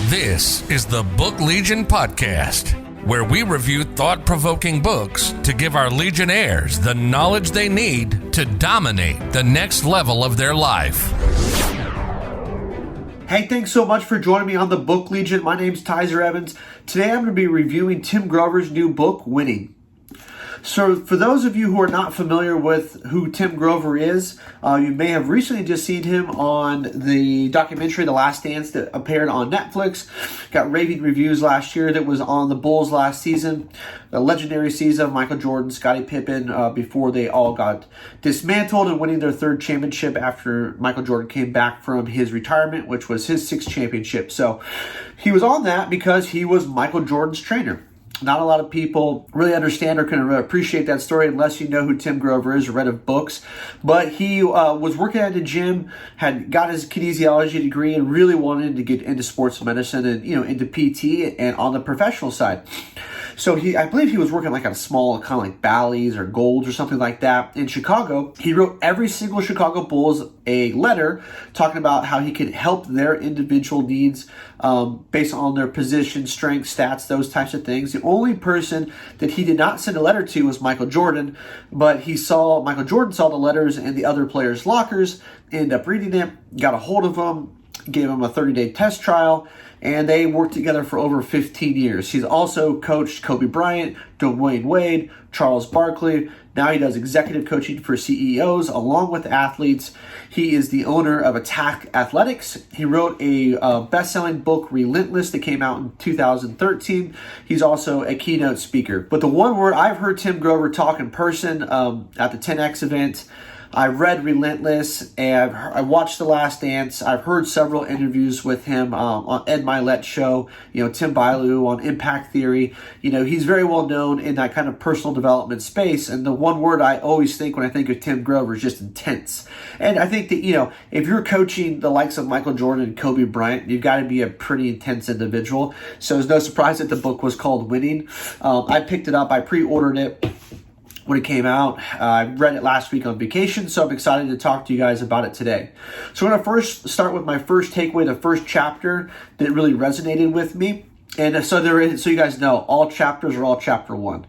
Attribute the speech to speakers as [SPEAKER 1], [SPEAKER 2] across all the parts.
[SPEAKER 1] This is the Book Legion Podcast, where we review thought-provoking books to give our Legionnaires the knowledge they need to dominate the next level of their life.
[SPEAKER 2] Hey, thanks so much for joining me on the Book Legion. My name's Tyzer Evans. Today I'm going to be reviewing Tim Grover's new book, W1nning. So for those of you who are not familiar with who Tim Grover is, you may have recently just seen him on the documentary The Last Dance that appeared on Netflix. Got raving reviews last year. That was on the Bulls last season. The legendary season of Michael Jordan, Scottie Pippen, before they all got dismantled and winning their third championship after Michael Jordan came back from his retirement, which was his sixth championship. So he was on that because he was Michael Jordan's trainer. Not a lot of people really understand or can appreciate that story unless you know who Tim Grover is or read of books. But he was working at a gym, had got his kinesiology degree, and really wanted to get into sports medicine and into PT and on the professional side. So I believe he was working like at a small kind of like Bally's or Gold's or something like that in Chicago. He wrote every single Chicago Bulls a letter talking about how he could help their individual needs based on their position, strength, stats, those types of things. The only person that he did not send a letter to was Michael Jordan, but Michael Jordan saw the letters in the other players' lockers, ended up reading it, got a hold of them, gave him a 30-day test trial, and they worked together for over 15 years. He's also coached Kobe Bryant, Dwayne Wade, Charles Barkley. Now he does executive coaching for CEOs along with athletes. He is the owner of Attack Athletics. He wrote a best-selling book, Relentless, that came out in 2013. He's also a keynote speaker. But the one word I've heard Tim Grover talk in person at the 10X event, I read Relentless, and I watched The Last Dance. I've heard several interviews with him on Ed Milet's show, Tim Bailu on Impact Theory. He's very well known in that kind of personal development space, and the one word I always think when I think of Tim Grover is just intense. And I think that, if you're coaching the likes of Michael Jordan and Kobe Bryant, you've got to be a pretty intense individual. So it's no surprise that the book was called W1nning. I picked it up. I pre-ordered it when it came out. I read it last week on vacation, so I'm excited to talk to you guys about it today. So I'm going to first start with my first takeaway, the first chapter that really resonated with me. And so you guys know, all chapters are all chapter 1.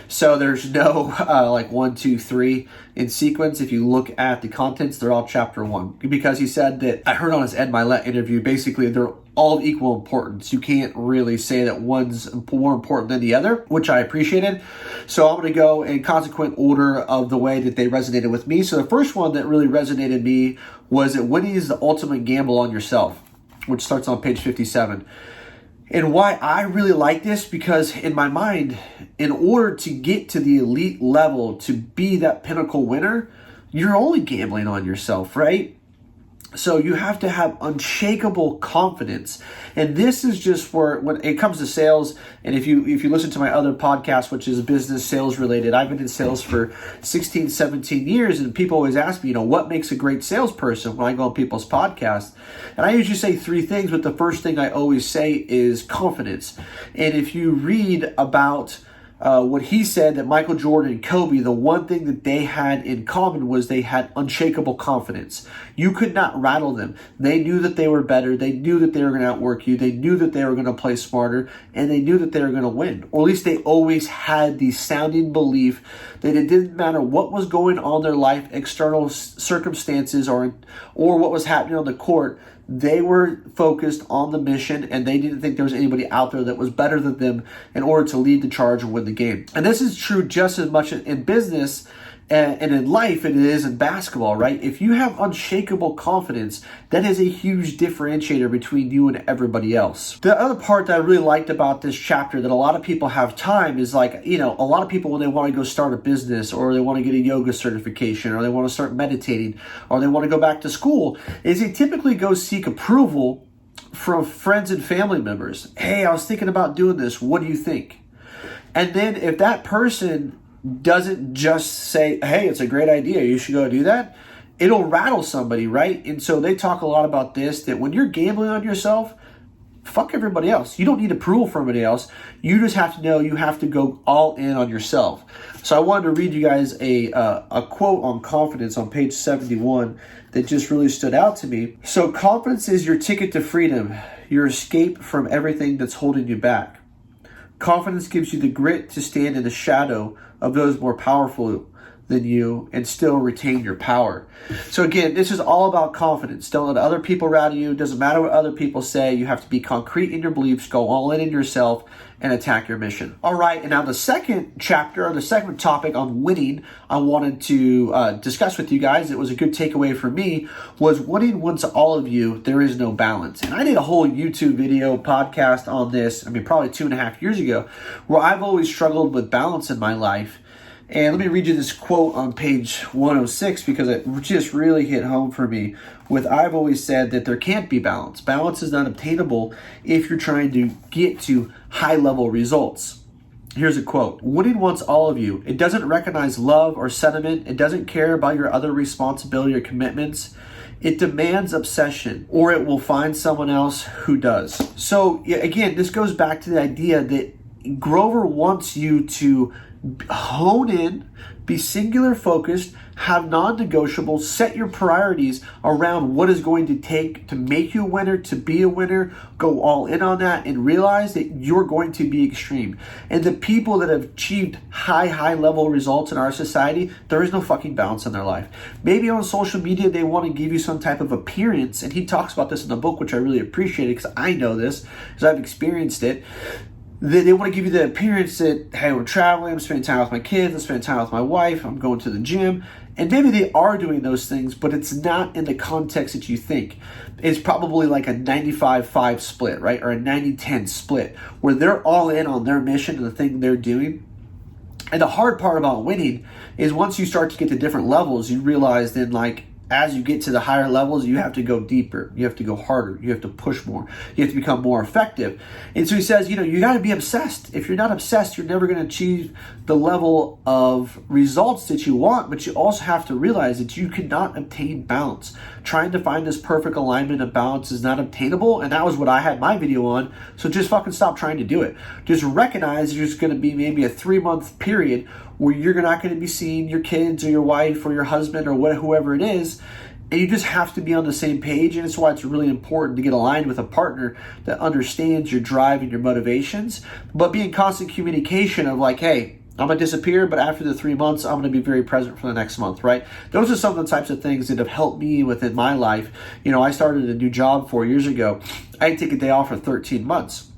[SPEAKER 2] So there's no like 1, 2, 3 in sequence. If you look at the contents, they're all chapter 1. Because he said that, I heard on his Ed Milet interview, basically they're all equal importance. You can't really say that one's more important than the other, which I appreciated. So I'm going to go in consequent order of the way that they resonated with me. So the first one that really resonated me was that W1nning is the ultimate gamble on yourself, which starts on page 57. And why I really like this, because in my mind, in order to get to the elite level, to be that pinnacle winner, you're only gambling on yourself, right? So you have to have unshakable confidence. And this is just where, when it comes to sales, and if you listen to my other podcast, which is business sales related, I've been in sales for 16, 17 years, and people always ask me, what makes a great salesperson when I go on people's podcasts? And I usually say 3 things, but the first thing I always say is confidence. And if you read about what he said, that Michael Jordan and Kobe, the one thing that they had in common was they had unshakable confidence. You could not rattle them. They knew that they were better. They knew that they were going to outwork you. They knew that they were going to play smarter, and they knew that they were going to win. Or at least they always had the sounding belief that it didn't matter what was going on in their life, external circumstances, or what was happening on the court. They were focused on the mission, and they didn't think there was anybody out there that was better than them in order to lead the charge and win the game. And this is true just as much in business and in life it is in basketball, right? If you have unshakable confidence, that is a huge differentiator between you and everybody else. The other part that I really liked about this chapter that a lot of people have time is like, a lot of people when they want to go start a business, or they want to get a yoga certification, or they want to start meditating, or they want to go back to school, is they typically go seek approval from friends and family members. Hey, I was thinking about doing this. What do you think? And then if that person doesn't just say, hey, it's a great idea, you should go do that, it'll rattle somebody, right? And so they talk a lot about this, that when you're gambling on yourself, fuck everybody else. You don't need approval from anybody else. You just have to know you have to go all in on yourself. So I wanted to read you guys a quote on confidence on page 71 that just really stood out to me. So confidence is your ticket to freedom, your escape from everything that's holding you back. Confidence gives you the grit to stand in the shadow of those more powerful than you and still retain your power. So again, this is all about confidence. Don't let other people rattle you. It doesn't matter what other people say. You have to be concrete in your beliefs, go all in yourself, and attack your mission. All right, and now the second chapter, or the second topic on winning I wanted to discuss with you guys, it was a good takeaway for me, was winning once all of you, there is no balance. And I did a whole YouTube video podcast on this, probably 2.5 years ago, where I've always struggled with balance in my life. And let me read you this quote on page 106 because it just really hit home for me. I've always said that there can't be balance. Balance is not obtainable if you're trying to get to high-level results. Here's a quote. Winning wants all of you. It doesn't recognize love or sentiment. It doesn't care about your other responsibility or commitments. It demands obsession, or it will find someone else who does. So again, this goes back to the idea that Grover wants you to hone in, be singular focused, have non-negotiables, set your priorities around what is going to take to make you a winner, to be a winner, go all in on that, and realize that you're going to be extreme. And the people that have achieved high level results in our society, there is no fucking balance in their life. Maybe on social media, they want to give you some type of appearance, and he talks about this in the book, which I really appreciate because I know this, because I've experienced it. They want to give you the appearance that, hey, we're traveling, I'm spending time with my kids, I'm spending time with my wife, I'm going to the gym. And maybe they are doing those things, but it's not in the context that you think. It's probably like a 95-5 split, right? Or a 90-10 split, where they're all in on their mission and the thing they're doing. And the hard part about winning is once you start to get to different levels, you realize then, like, as you get to the higher levels, you have to go deeper. You have to go harder. You have to push more. You have to become more effective. And so he says, you got to be obsessed. If you're not obsessed, you're never going to achieve the level of results that you want. But you also have to realize that you cannot obtain balance. Trying to find this perfect alignment of balance is not obtainable. And that was what I had my video on. So just fucking stop trying to do it. Just recognize there's going to be maybe a 3-month period where you're not going to be seeing your kids or your wife or your husband or whoever it is, and you just have to be on the same page. And it's why it's really important to get aligned with a partner that understands your drive and your motivations, but be in constant communication of like, hey, I'm going to disappear, but after the 3 months, I'm going to be very present for the next month, right? Those are some of the types of things that have helped me within my life. I started a new job 4 years ago. I had to take a day off for 13 months.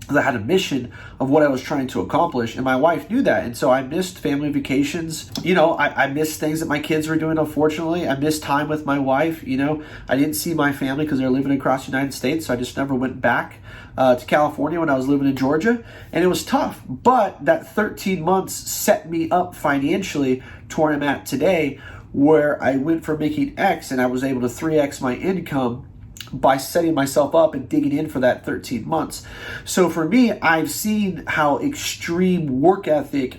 [SPEAKER 2] I had a mission of what I was trying to accomplish, and my wife knew that. And so I missed family vacations. I missed things that my kids were doing, unfortunately. I missed time with my wife. I didn't see my family because they're living across the United States, so I just never went back to California when I was living in Georgia, and it was tough. But that 13 months set me up financially to where I'm at today, where I went from making X and I was able to 3X my income by setting myself up and digging in for that 13 months. So for me, I've seen how extreme work ethic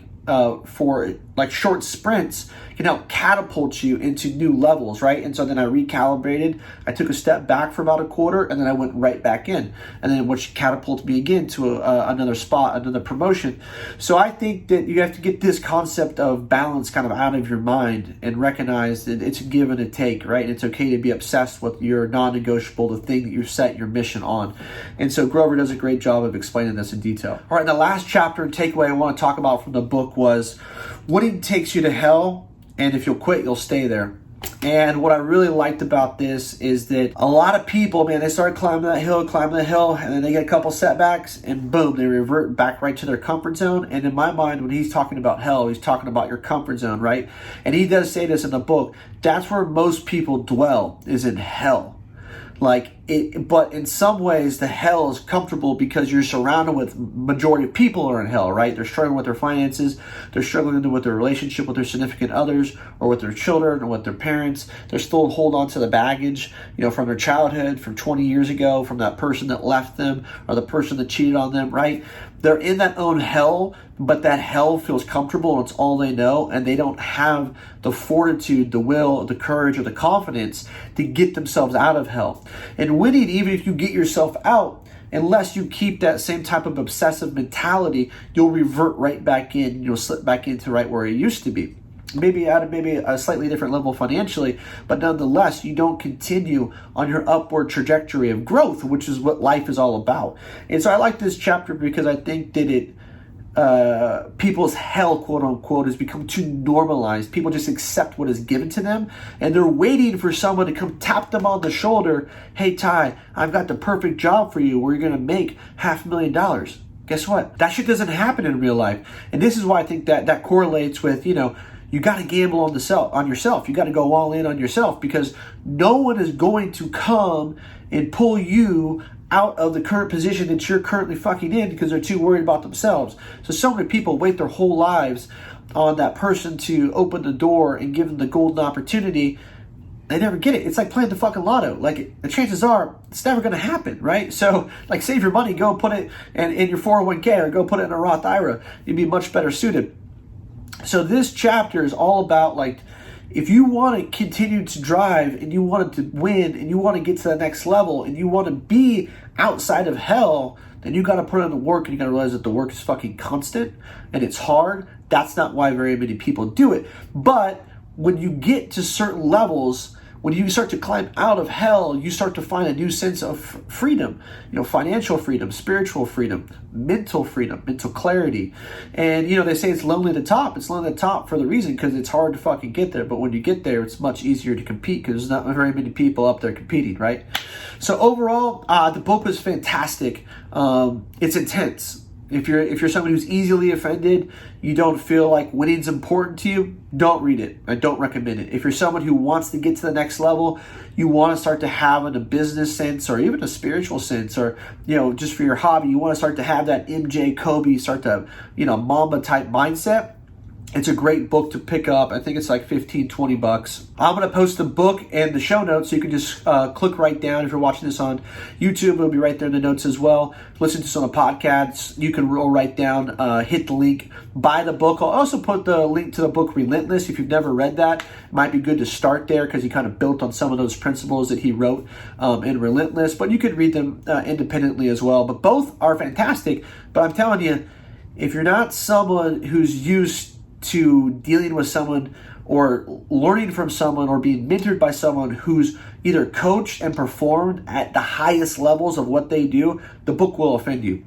[SPEAKER 2] for like short sprints can help catapult you into new levels, right? And so then I recalibrated. I took a step back for about a quarter, and then I went right back in, and then which catapulted me again to another spot, another promotion. So I think that you have to get this concept of balance kind of out of your mind and recognize that it's a give and a take, right? And it's okay to be obsessed with your non-negotiable, the thing that you set your mission on. And so Grover does a great job of explaining this in detail. All right, the last chapter and takeaway I want to talk about from the book was winning takes you to hell, and if you'll quit, you'll stay there. And what I really liked about this is that a lot of people, man, they start climbing that hill, and then they get a couple setbacks, and boom, they revert back right to their comfort zone. And in my mind, when he's talking about hell, he's talking about your comfort zone, right? And he does say this in the book. That's where most people dwell, is in hell. But in some ways, the hell is comfortable because you're surrounded with majority of people are in hell, right? They're struggling with their finances. They're struggling with their relationship with their significant others or with their children or with their parents. They're still holding on to the baggage, from their childhood, from 20 years ago, from that person that left them or the person that cheated on them, right? They're in that own hell, but that hell feels comfortable and it's all they know, and they don't have the fortitude, the will, the courage, or the confidence to get themselves out of hell. And And winning, even if you get yourself out, unless you keep that same type of obsessive mentality, you'll revert right back in. You'll slip back into right where you used to be. Maybe at a slightly different level financially, but nonetheless, you don't continue on your upward trajectory of growth, which is what life is all about. And so I like this chapter because I think that people's hell, quote unquote, has become too normalized. People just accept what is given to them, and they're waiting for someone to come tap them on the shoulder. Hey, Ty, I've got the perfect job for you where you're going to make $500,000. Guess what? That shit doesn't happen in real life. And this is why I think that correlates with, you got to gamble on yourself. You got to go all in on yourself, because no one is going to come and pull you out of the current position that you're currently fucking in because they're too worried about themselves. So many people wait their whole lives on that person to open the door and give them the golden opportunity. They never get it. It's like playing the fucking lotto. Like, the chances are it's never going to happen, right? So, like, save your money, go put it in your 401k or go put it in a Roth IRA. You'd be much better suited. So this chapter is all about, like, if you want to continue to drive and you want to win and you want to get to the next level and you want to be outside of hell, then you got to put in the work, and you got to realize that the work is fucking constant and it's hard. That's not why very many people do it. But when you get to certain levels, when you start to climb out of hell, you start to find a new sense of freedom, financial freedom, spiritual freedom, mental clarity. And, they say it's lonely at the top. It's lonely at the top for the reason because it's hard to fucking get there. But when you get there, it's much easier to compete because there's not very many people up there competing, right? So overall, the book was fantastic. It's intense. If you're someone who's easily offended, you don't feel like winning's important to you, don't read it. I don't recommend it. If you're someone who wants to get to the next level, you want to start to have in a business sense or even a spiritual sense, or just for your hobby, you want to start to have that MJ Kobe, start to Mamba type mindset. It's a great book to pick up. I think it's like $15-20. I'm going to post the book and the show notes, so you can just click right down. If you're watching this on YouTube, it'll be right there in the notes as well. Listen to this on the podcast. You can roll right down, hit the link, buy the book. I'll also put the link to the book Relentless. If you've never read that, it might be good to start there because he kind of built on some of those principles that he wrote in Relentless. But you could read them independently as well. But both are fantastic. But I'm telling you, if you're not someone who's used to dealing with someone or learning from someone or being mentored by someone who's either coached and performed at the highest levels of what they do, the book will offend you.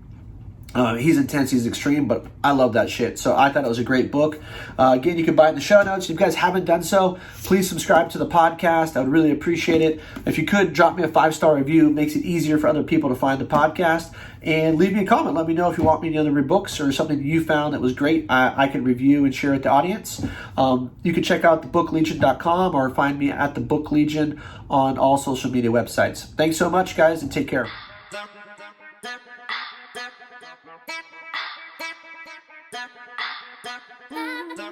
[SPEAKER 2] He's intense, he's extreme, but I love that shit. So I thought it was a great book. Again, you can buy it in the show notes. If you guys haven't done so, please subscribe to the podcast. I would really appreciate it. If you could, drop me a 5-star review. It makes it easier for other people to find the podcast. And leave me a comment. Let me know if you want me to do other books or something you found that was great. I can review and share with the audience. You can check out thebooklegion.com or find me at The Book Legion on all social media websites. Thanks so much, guys, and take care.
[SPEAKER 3] Da, da, da, da, da.